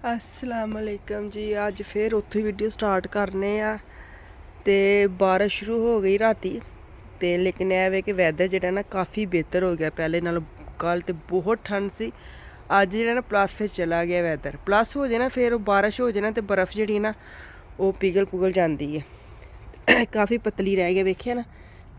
अस्सलाम वालेकुम जी। अज फिर उत्थों वीडियो स्टार्ट करने आ ते बारिश शुरू हो गई राती ते लेकिन यह है कि वैदर जेह्ड़ा ना काफ़ी बेहतर हो गया पहले नालों। कल तो बहुत ठंड सी, अज जेह्ड़ा ना प्लस फिर चला गया वैदर। प्लस हो जाए ना फिर बारिश हो जाए ना तो बर्फ़ जेह्ड़ी ना वो पिघल जाती है। काफ़ी पतली रह गई, वेखिया ना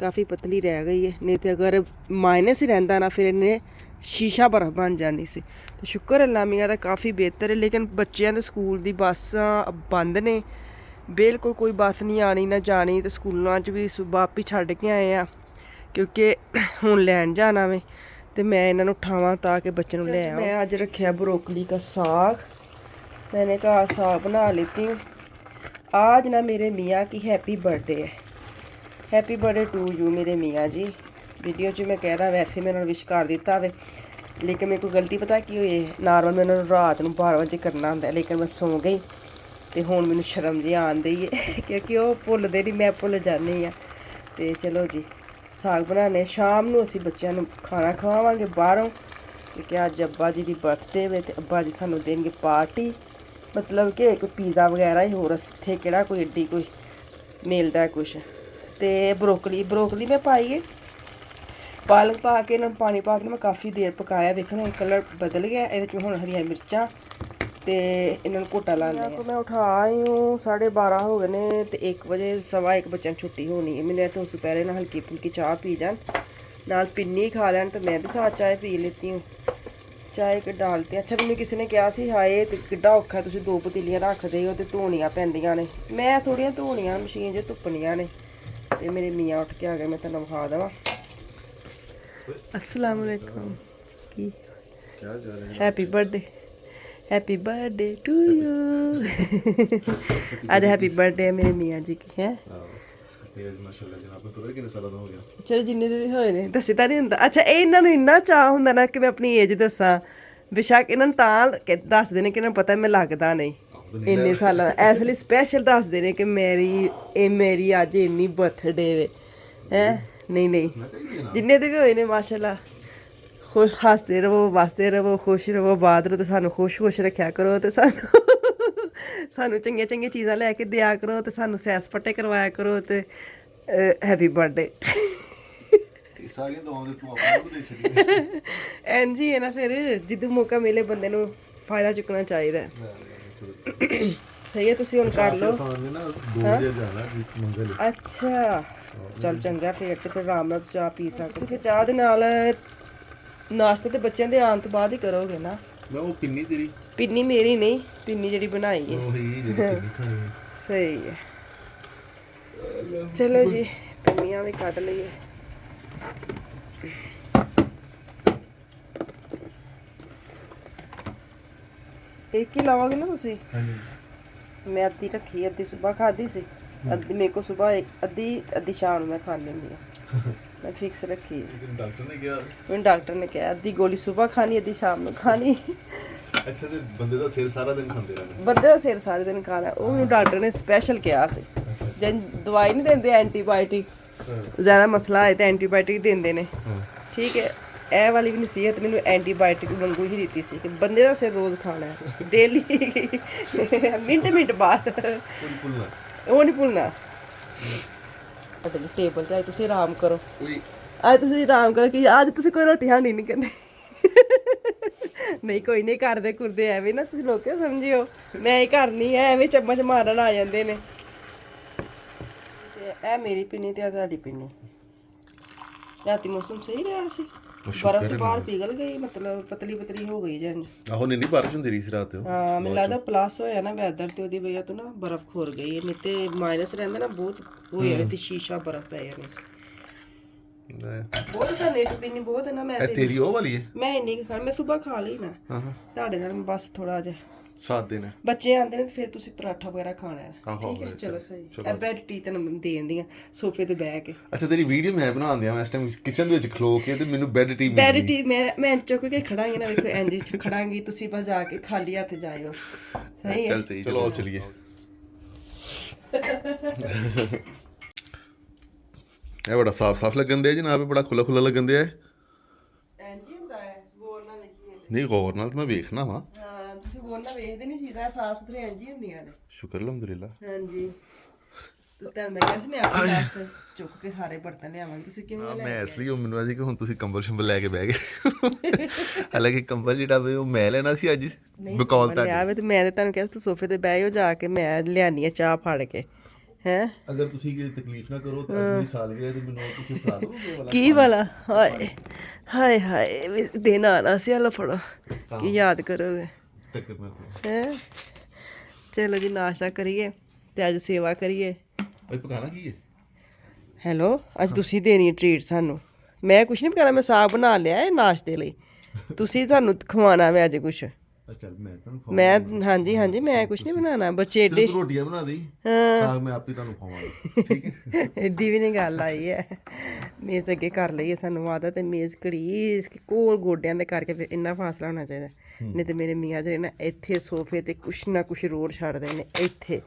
काफ़ी पतली रह गई है, नहीं तो अगर माइनस ही रहिंदा ना फिर इन्हें शीशा बर्फ बन जानी सी। तो शुक्र अल्लाह मियां दा काफ़ी बेहतर है। लेकिन बच्चों के स्कूल दी बसां बंद ने, बिल्कुल कोई बस नहीं आनी ना जानी। तो स्कूलों च भी वापस छड्ड के आए हैं क्योंकि हुण लैन जाना वे तो मैं इन्हां नूं उठावां ताकि बच्चे नूं ले आवां। मैं अज रखिया ब्रोकली का साग, मैंने कहा साग बना लेती हूँ। आज ना मेरे मियाँ की हैप्पी बर्थडे है। हैप्पी बर्थडे टू यू मेरे मियाँ जी। वीडियो च मैं कह रहा वैसे मैं उन्होंने विश कर दिता वे, लेकिन मेरे को गलती पता की हुई, नॉर्मल मैं उन्होंने रात में 12 बजे करना होंदा है, लेकिन मैं सौ गई तो हुण मैनूं शर्म जी आन दी है क्योंकि वो भुलदे नहीं, मैं भुल जानी हाँ। तो चलो जी साग बनाने, शाम नूं असीं बच्चों नूं खाना खवावांगे बाहरों क्योंकि अज अब्बा जी की बर्थडे वे ते अब्बा जी सानूं देणगे पार्टी। मतलब कि कोई पिज़्ज़ा वगैरह ही, होर इत्थे केह्ड़ा कोई एड्डी कोई मिलदा कुछ। ते ब्रोकली मैं पाई है, पालक पा के इन्होंने पानी पा के मैं काफ़ी देर पकाया। देखो ना कलर बदल गया, ये हुण हरियां मिर्चां ते इन्होंने घोटा लाने को मैं उठा आई हूँ। 12:30 हो गए ने तो 1 बजे 1:15 बच्चों छुट्टी होनी है। मैंने तो उससे पहले ना हल्की फुल्की चाह पी जान, नाल पिन्नी खा लैन, तो मैं भी साथ चाय पी लेती हूँ। चाय के डालते अच्छा मैंने किसी ने कहा सी हाए तो किड्डा औखा तुसीं 2 पतीलियां रखदे हो तो धोनियां पैंदियां ने। मैं थोड़ियां धोनियां मशीन च धुप्पनियां ने। ते मेरे मियाँ उठ के आ गए, मैं तुहानूं विखा देवां। अस्सलाम वालेकुम की happy birthday, happy birthday to you. आज हैप्पी बर्थडे है मेरे मियाँ जी की है। चलो जिन्ने दे भी होए ने दस्सी तां नहीं हुंदा। अच्छा ਇਹ ਇਹਨਾਂ ਨੂੰ ਇੰਨਾ ਚਾਹ ਹੁੰਦਾ ਨਾ ਕਿ ਮੈਂ ਆਪਣੀ ਏਜ ਦੱਸਾਂ, बेशक ਇਹਨਾਂ ਨੂੰ ਤਾਂ ਦੱਸਦੇ ਨੇ ਕਿ ਇਹਨਾਂ ਨੂੰ ਪਤਾ ਮੈਂ ਲੱਗਦਾ ਨਹੀਂ ਇੰਨੇ ਸਾਲਾਂ ਦਾ, ਇਸ ਲਈ ਸਪੈਸ਼ਲ ਦੱਸਦੇ ਨੇ ਕਿ ਮੇਰੀ ਅੱਜ ਇੰਨੀ ਬਰਥਡੇ ਵੇ ਹੈ। ਨਹੀਂ ਜਿੰਨੇ ਦੇ ਵੀ ਹੋਏ ਨੇ ਮਾਸ਼ਾਅੱਲਾ खुश हंसते रवो, बसते रवो, खुश रवो, बात रहो तो सानू खुश रखा करो, तो सानू चंगियां चंगियां चीज़ां लैके दिया करो, तो सानू सैर सपाटे करवाया करो। तो हैप्पी बर्थडे एन जी है ना, फिर जिद्दू मौका मिले बंदे नू फायदा चुकना चाहिए। सही है, तुसी हुण कर लो। अच्छा चल चंगा, फिर आराम नाल चाह पी सकते। फिर चाह दे नाल नाश्ता तो बच्चों के आने तो बाद ही करोगे ना। मैं वो पिन्नी तेरी पिन्नी मेरी नहीं, पिन्नी जी बनाई है सही है। चलो जी पिन्नियां भी कट लीए। एक ही लाओगे ना तुसी? मैं अद्धी रखी, अद्धी सुबह खाधी सी, अद्धी मेरे को सुबह अद्धी शाम में खा लेंदी है। मैं फिक्स रखी है। डॉक्टर ने कहा अद्धी गोली सुबह खानी, अद्धी शाम में खानी। अच्छा ते बंदे दा सिर सारा दिन खांदे रहना? बंदे दा सिर सारे दिन खाना, वो मैनूं डॉक्टर ने स्पैशल कहा सी। जे दवाई नहीं देंदे एंटीबायोटिक, ज़्यादा मसला है तो एंटीबायोटिक देंदे ने, ठीक है। ए वाली भी नसीहत मैंने एंटीबायोटिक वांगू ही दी सी कि बंदे दा सिर रोज़ खाना है डेली मिंट बाद, वो नहीं भुलना। टेबल ते तुसीं आराम करो, अज तुसीं आराम करो कि अज तुसीं कोई रोटी खानी नहीं करनी। नहीं कोई नहीं करदे कुरदे एवें ना तुसीं लोग समझियो मैं ही करनी है, एवें चम्मच मारन आ जांदे ने। ते ए मेरी पिन्नी ते तुहाडी पिन्नी। राती मौसम सही रहा सी, बर्फ तो बाहर पिघल गई, मतलब पतली पतली हो गई जन। आहो नहीं बारिश हुंदी रही सी रात। हाँ मैनूं लगदा प्लस होया ना वैदर ते ओदी वजह तो ना बर्फ खुर गई, नहीं ते माइनस रहिंदा ना बहुत हो जानी थी, शीशा बर्फ पै जानी सी। बहुत खाने च पिन्नी बहुत है ना। मैं तेरी ओ वाली है, मैं इन्नी खानी, मैं सुबह खा ली ना। ਤੁਹਾਡੇ ਨਾਲ बस थोड़ा ਜਿਹਾ साथ देना। बच्चे आंदे ने फिर तुसी पराठा वगैरह खाना है, ठीक है। चलो सही बेड टी तैनूं देन दी सोफे ते बैठ के। अच्छा तेरी वीडियो मैं बना दिया, मैं इस टाइम किचन ਦੇ ਵਿੱਚ ਖਲੋ ਕੇ ਤੇ ਮੈਨੂੰ ਬੈੱਡ ਟੀ मैं चुक के खड़ांगी ना, देखो इंज खड़ांगी, तुसी बस जाके खाली हाथ जाइयो। सही है, चल सही, चलो आओ चलिए। ਇਹ ਬੜਾ ਸਾਫ਼ ਲੱਗਣ ਦਿਆ ਜਨਾਬ, ਬੜਾ ਖੁੱਲਾ ਲੱਗਣ ਦਿਆ। ਇੰਜ ਹੀ ਹੁੰਦਾ ਹੈ, ਗੌਰ ਨਾਲ ਵੇਖੀਏ ਨਹੀਂ, ਗੌਰ ਨਾਲ ਮੈਂ ਵੇਖਣਾ ਵਾ। ਹਾਂ ਤੁਸੀਂ ਗੋਨਾ ਵੇਖਦੇ ਨਹੀਂ ਸੀਦਾ ਸਾਫ ਸੁਥਰੇ ਇੰਜ ਹੀ ਹੁੰਦੀਆਂ ਨੇ। ਸ਼ੁਕਰ ਅਲਹਮਦੁਲਿਲਾ। ਹਾਂਜੀ ਤਾਂ ਮੈਂ ਕਿਹਾ ਸੀ ਮੈਂ ਆਪਣੇ ਲਾਸਟ ਚੁੱਕ ਕੇ ਸਾਰੇ ਬਰਤਨ ਲਿਆਵਾਂਗੀ, ਤੁਸੀਂ ਕਿਉਂ ਲੈ ਮੈਂ ਇਸ ਲਈ ਮੈਨੂੰ ਆ ਸੀ ਕਿ ਹੁਣ ਤੁਸੀਂ ਕੰਬਲ ਸ਼ੰਬਲ ਲੈ ਕੇ ਬਹਿ ਗਏ। ਹਾਲਾਂਕਿ ਕੰਬਲ ਜਿਹੜਾ ਵੇ ਉਹ ਮੈਂ ਲੈਣਾ ਸੀ ਅੱਜ ਬਕੌਲ ਤੁਹਾਡੇ। ਲਿਆ ਵੇ ਤੇ ਮੈਂ ਤੇ ਤੁਹਾਨੂੰ ਕਿਹਾ ਤੂੰ ਸੋਫੇ ਤੇ ਬਹਿ ਜਾਓ ਜਾ ਕੇ, ਮੈਂ ਲਿਆਨੀ ਆ ਚਾਹ ਫੜ ਕੇ ਹੈ। ਅਗਰ ਤੁਸੀਂ ਕੋਈ ਤਕਲੀਫ ਨਾ ਕਰੋ ਤਾਂ ਅੱਜ ਮੇਰੀ ਸਾਲਗਿਰਹ ਤੇ ਮੈਨੂੰ ਤੁਸੀਂ ਖਾ ਲਓਗੇ ਕੀ ਵਾਲਾ ਹਾਏ ਹਾਏ ਹਾਏ ਦਿਨ ਆਣਾ ਸੀ। ਹਲੋ ਫੜੋ ਕੀ ਯਾਦ ਕਰੋਗੇ ਟੱਕਰ ਨਾ ਹੈ। ਚਲੋ ਜੀ ਨਾਸ਼ਤਾ ਕਰੀਏ ਤੇ ਅੱਜ ਸੇਵਾ ਕਰੀਏ। ਓਏ ਪਕਾਣਾ ਕੀ ਹੈ? ਹੈਲੋ ਅੱਜ ਤੁਸੀਂ ਦੇਣੀ ਹੈ ਟ੍ਰੀਟ ਸਾਨੂੰ। ਮੈਂ ਕੁਛ ਨਹੀਂ ਪਕਾਣਾ, ਮੈਂ ਸਾਗ ਬਣਾ ਲਿਆ ਹੈ ਨਾਸ਼ਤੇ ਲਈ, ਤੁਸੀਂ ਤੁਹਾਨੂੰ ਖਵਾਉਣਾ ਵੇ ਅੱਜ ਕੁਛ। ਚੱਲ ਮੈਂ ਤੁਹਾਨੂੰ ਮੈਂ ਹਾਂਜੀ ਹਾਂਜੀ ਮੈਂ ਕੁਛ ਨਹੀਂ ਬਣਾਉਣਾ, ਬੱਚੇ ਏਡੇ ਸਿਰਫ ਰੋਟੀਆਂ ਬਣਾ ਦੇਈ, ਸਾਗ ਮੈਂ ਆਪੇ ਤੁਹਾਨੂੰ ਖਵਾਵਾਂਗਾ ਠੀਕ ਹੈ। ਏਡੀ ਵੀ ਨਹੀਂ ਗੱਲ ਆਈ ਹੈ। ਮੇਜ਼ ਅੱਗੇ ਕਰ ਲਈਏ ਸਾਨੂੰ ਆਦਤ ਹੈ ਮੇਜ਼ ਘੜੀਸ ਕੇ ਕੋਲ ਗੋਡਿਆਂ ਦੇ ਕਰਕੇ, ਫਿਰ ਇੰਨਾ ਫਾਸਲਾ ਹੋਣਾ ਚਾਹੀਦਾ, ਨਹੀਂ ਤੇ ਮੇਰੇ ਮੀਆਂ ਜਿਹੜੇ ਨਾ ਇੱਥੇ ਸੋਫੇ ਤੇ ਕੁਛ ਨਾ ਕੁਛ ਰੋੜ ਛੱਡਦੇ ਨੇ ਇੱਥੇ,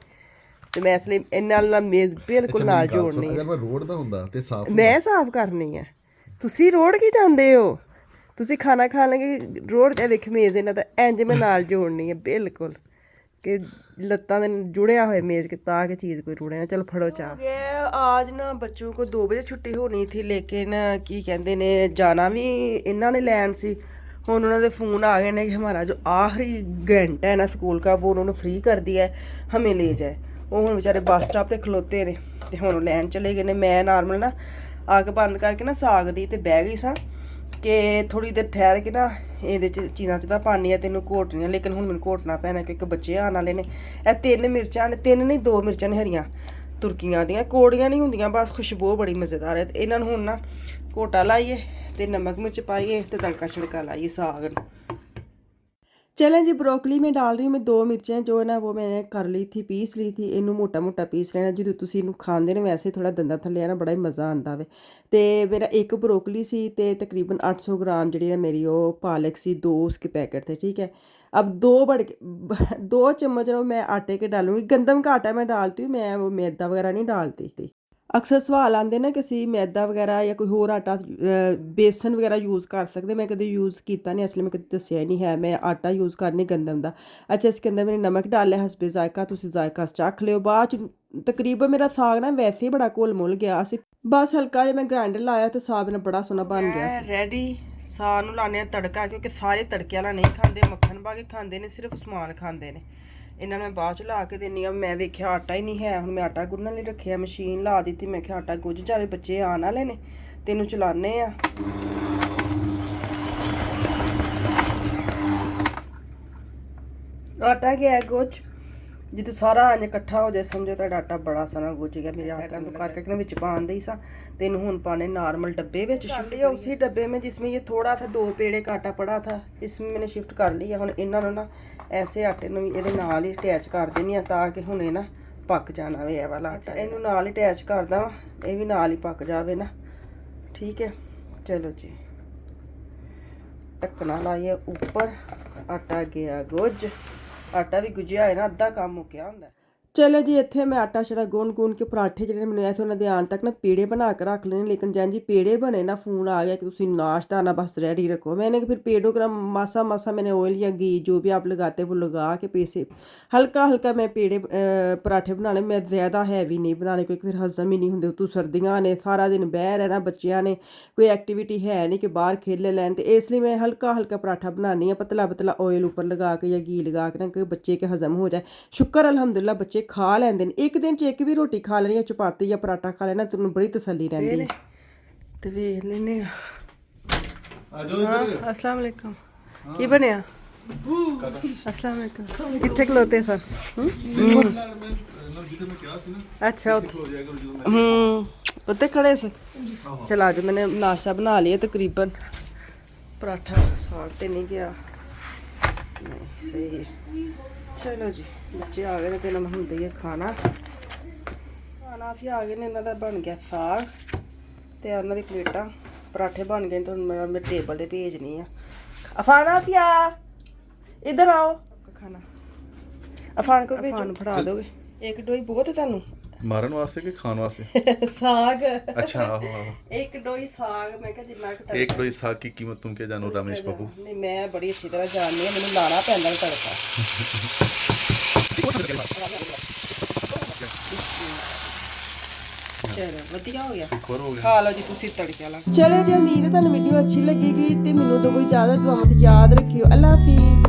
ਤੇ ਮੈਂ ਇਸ ਲਈ ਇਹਨਾਂ ਨਾਲ ਮੇਜ਼ ਬਿਲਕੁਲ ਨਾਲ ਜੋੜਨੀ। ਅਗਰ ਮੈਂ ਰੋਡ ਦਾ ਹੁੰਦਾ ਤੇ ਸਾਫ਼ ਮੈਂ ਸਾਫ਼ ਕਰਨੀ ਹੈ, ਤੁਸੀਂ ਰੋੜ ਕੀ ਜਾਂਦੇ ਹੋ? ਤੁਸੀਂ ਖਾਣਾ ਖਾ ਲੈਂਗੇ ਰੋੜ ਜਾ ਵੇਖ ਮੇਜ਼ ਇਹਨਾਂ ਦਾ ਇੰਜ ਮੈਂ ਨਾਲ ਜੋੜਨੀ ਹੈ ਬਿਲਕੁਲ, ਕਿ ਲੱਤਾਂ ਦੇ जुड़िया हुए मेज़ के ताकि चीज़ कोई रुड़े ना। चलो फड़ो चाह। आज ना बच्चों को 2 बजे छुट्टी होनी थी, लेकिन की कहते ने जाना भी इन्होंने लैन सी। ਹੁਣ ਉਹਨਾਂ ਦੇ फ़ोन आ गए ने कि हमारा जो आखिरी घंटा है ना स्कूल का वो उन्होंने फ्री कर दिया है, हमें ले जाए। वो ਹੁਣ बेचारे बस स्टॉप ਤੇ ਖਲੋਤੇ ਨੇ ਤੇ ਹੁਣ ਲੈਣ ਚਲੇ ਗਏ ਨੇ। ਮੈਂ ਨਾਰਮਲ ਨਾ ਆ ਕੇ ਬੰਦ ਕਰਕੇ ਨਾ ਸਾਗ ਦੀ ਤੇ ਬਹਿ ਗਈ ਸਾਂ ਕਿ ਥੋੜੀ ਦੇਰ ਠਹਿਰ ਕੇ ਨਾ ਇਹਦੇ ਚ ਚੀਜ਼ਾਂ ਚ ਤਾਂ ਪਾਣੀ ਆ ਤੈਨੂੰ ਘੋਟਣੀਆਂ, ਲੇਕਿਨ ਹੁਣ ਮੈਨੂੰ ਘੋਟਣਾ ਪੈਣਾ ਕਿਉਂਕਿ ਬੱਚੇ ਆਉਣ ਵਾਲੇ ਨੇ। ਇਹ 3 ਮਿਰਚਾਂ ਨੇ, 3 ਨਹੀਂ 2 ਮਿਰਚਾਂ ਨੇ ਹਰੀਆਂ ਤੁਰਕੀਆਂ ਦੀਆਂ, ਕੋੜੀਆਂ ਨਹੀਂ ਹੁੰਦੀਆਂ, ਬਸ ਖੁਸ਼ਬੂ ਬੜੀ ਮਜ਼ੇਦਾਰ ਹੈ। ਤੇ ਇਹਨਾਂ ਨੂੰ ਹੁਣ ਨਾ ਘੋਟਾ ਲਾਈਏ ਤੇ नमक मिर्च पाइए तो तड़का छिड़का लाइए साग। चलें जी ब्रोकली में डाल रही हूँ मैं 2 मिर्चें जो है ना वो मैंने कर ली थी, पीस ली थी। इनू मोटा मोटा पीस लेना, जो तुसी इनू खांदे ने वैसे थोड़ा दंदा थल्ले ना बड़ा ही मज़ा आंदा वे। ते मेरा 1 ब्रोकली सी ते तकरीबन 800 ग्राम जी मेरी वो पालक सी, 2 उसके पैकेट थे ठीक है। अब 2 चम्मच मैं आटे के डालूंगी। गंदम का आटा मैं डालती हूँ, मैं वो मैदा वगैरह नहीं डालती थी। अक्सर सवाल आते ना कि असी मैदा वगैरह या कोई होर आटा बेसन वगैरह यूज़ कर सकते, मैं कभी यूज़ किया नहीं, इसलिए मैं कभी दसिया नहीं है। मैं आटा यूज़ करनी गंदम का। अच्छा इसके अंदर मैंने नमक डाल लिया हसबे जायका, तुसी जायका चख लियो। बाद तकरीबन मेरा साग ना वैसे ही बड़ा घुल मुल गया सी, बस हल्का जिहा मैं ग्राइंडर लाया तो साग मेरा बड़ा सोहना बन गया सी। रेडी साग नूं लाने तड़का, क्योंकि सारे तड़के वाला नहीं खाते, मक्खन पा के खाते हैं, सिर्फ समान खाते हैं। ਇਹਨਾਂ ਨੂੰ ਮੈਂ ਬਾਅਦ ਚ ਲਾ ਕੇ ਦਿੰਨੀ ਆ। ਮੈਂ ਵੇਖਿਆ ਆਟਾ ਹੀ ਨਹੀਂ ਹੈ, ਹੁਣ ਮੈਂ ਆਟਾ ਗੁੰਨਣ ਲਈ ਰੱਖਿਆ, ਮਸ਼ੀਨ ਲਾ ਦਿੱਤੀ। ਮੈਂ ਕਿਹਾ ਆਟਾ ਗੁੱਝ ਜਾਵੇ, ਬੱਚੇ ਆਉਣ ਵਾਲੇ ਨੇ, ਤੈਨੂੰ ਚਲਾਣੇ ਆ। ਆਟਾ ਗਿਆ ਗੁੱਝ, ਜਦੋਂ ਸਾਰਾ ਇੰਜ ਇਕੱਠਾ ਹੋ ਜਾਏ ਸਮਝੋ ਤੁਹਾਡਾ ਆਟਾ ਬੜਾ ਸਾਰਾ ਗੁੱਝ ਗਿਆ। ਮੇਰੇ ਆਟਾ ਨੂੰ ਕਰਕੇ ਵਿੱਚ ਪਾਣ दई सा। तेन ਹੁਣ पाने नॉर्मल डब्बे में शिफ्ट किया, उसी डब्बे में जिसमें ये थोड़ा था 2 पेड़े का आटा पड़ा था, इसमें मैंने शिफ्ट कर लिया। ਹੁਣ ਇਹਨਾਂ ਨੂੰ ਨਾ ਐਸੇ ਆਟੇ ਨੂੰ ਇਹਦੇ ਨਾਲ ਹੀ ਅਟੈਚ ਕਰ ਦੇਣੀ ਆ ਤਾਂ ਕਿ ਹੁਣ ਇਹ ਨਾ ਪੱਕ ਜਾਣਾ ਵੇ। ਇਹ ਵਾਲਾ ਆਟਾ ਇਹਨੂੰ ਨਾਲ ਹੀ ਅਟੈਚ ਕਰਦਾ ਵਾ, ਇਹ ਵੀ ਨਾਲ ਹੀ ਪੱਕ ਜਾਵੇ ਨਾ, ਠੀਕ ਹੈ। ਚਲੋ ਜੀ ਢੱਕਣਾ ਲਾਈਏ ਉੱਪਰ। ਆਟਾ ਗਿਆ ਗੁੱਝ, ਆਟਾ ਵੀ ਗੁੱਝਿਆ ਹੋਏ ਨਾ ਅੱਧਾ ਕੰਮ ਮੁੱਕਿਆ ਹੁੰਦਾ। चलो जी इत्थे मैं आटा छड़ा गुन के पराठे जिहड़े मैनूं ऐसे उन्हां दे आण तक ना पेड़े बना के रख लेने, लेकिन जैन जी पेड़े बने ना फ़ोन आ गया कि तुसीं नाश्ता ना बस रेडी रखो। मैंने फिर पेड़ों का मासा मासा मैंने ऑयल या घी जो भी आप लगाते वो लगा के पीसे हल्का हल्का मैं पेड़े पराठे बनाने। मैं ज़्यादा हैवी नहीं बनाने क्योंकि फिर हज़म ही नहीं होंदे। तू सर्दियां ने सारा दिन बह रहना, बच्चियां ने कोई एक्टिविटी है नहीं कि बाहर खेले लैन, तो इसलिए मैं हल्का हल्का पराठा बनानी है, पतला पतला ऑयल उपर लगा के या घी लगा के ना कि बच्चे के हज़म हो जाए। शुक्र अल्हम्दुलिल्लाह बच्चे खा ਲੈਂਦੇ ਨੇ, ਇੱਕ ਦਿਨ 'ਚ ਇੱਕ ਵੀ ਰੋਟੀ ਖਾ ਲੈਣੀ, ਚਪਾਤੀ ਜਾਂ ਪਰਾਠਾ ਖਾ ਲੈਣਾ, ਤੈਨੂੰ ਬੜੀ ਤਸੱਲੀ ਰਹਿੰਦੀ ਹੈ। ਤੇ ਵੇਖ ਲੈਨੇ ਆ। ਆਜੋ ਇੱਧਰ। अस्सलाम वालेकुम। ਕੀ ਬਣਿਆ? अस्सलाम वालेकुम। ਕਿੱਥੇ ਖਲੋਤੇ ਸਰ? ਅੱਛਾ ਉੱਤੇ ਖੜੇ ਸੀ। ਚਲ ਆਜੋ, मैंने नाश्ता बना लिया तकरीबन। पराठा साग ਤੇ ਨਹੀਂ ਗਿਆ, नहीं सही है। चलो जी बच्चे आ गए ने, पहले मैं ਹੁੰਦੇ ਹੀ ਖਾਣਾ ਵੀ ਆ ਗਏ ਨੇ। ਇਹਨਾਂ ਦਾ ਬਣ ਗਿਆ ਸਾਗ ਤੇ ਉਹਨਾਂ ਦੀ ਪਲੇਟਾਂ, ਪਰਾਠੇ ਬਣ ਗਏ। ਤੁਹਾਨੂੰ ਮੈਂ ਟੇਬਲ ਤੇ ਭੇਜਣੀ ਆ। ਅਫਾਨਾ ਪਿਆ इधर आओ खाना। अफान को भेजो, फड़ा दोगे एक डोई बहुत है ਤੁਹਾਨੂੰ। ਮਾਰਨ ਵਾਸਤੇ ਕਿ ਖਾਣ ਵਾਸਤੇ? ਸਾਗ अच्छा आहो आहो। ਇੱਕ ਡੋਈ ਸਾਗ ਮੈਂ ਕਿਹਾ ਜਿੰਨਾ ਕੁ ਤੜਕਾ एक डोई साग की कीमत तुम क्या जानो रमेश बाबू? ਨਹੀਂ ਮੈਂ ਬੜੀ ਅੱਛੀ ਤਰ੍ਹਾਂ ਜਾਣਦੀ ਹਾਂ ਮੈਨੂੰ ਲਾਣਾ ਪੈਂਦਾ ਤੜਕਾ ਚਲੋ ਵਧੀਆ ਹੋ ਗਿਆ एक और हो गया। ਖਾ ਲਓ ਜੀ ਤੁਸੀਂ ਤੜਕੇ ਵਾਲਾ ਚਲੋ ਜੀ ਉਮੀਦ ਹੈ ਤੁਹਾਨੂੰ ਵੀਡੀਓ ਅੱਛੀ ਲੱਗੇਗੀ ਤੇ ਮੈਨੂੰ ਦੋ ਕੋਈ ਜ਼ਿਆਦਾ ਦੁਆਵਾਂ ਤੇ ਯਾਦ ਰੱਖਿਓ ਅੱਲਾ ਹਾਫਿਜ਼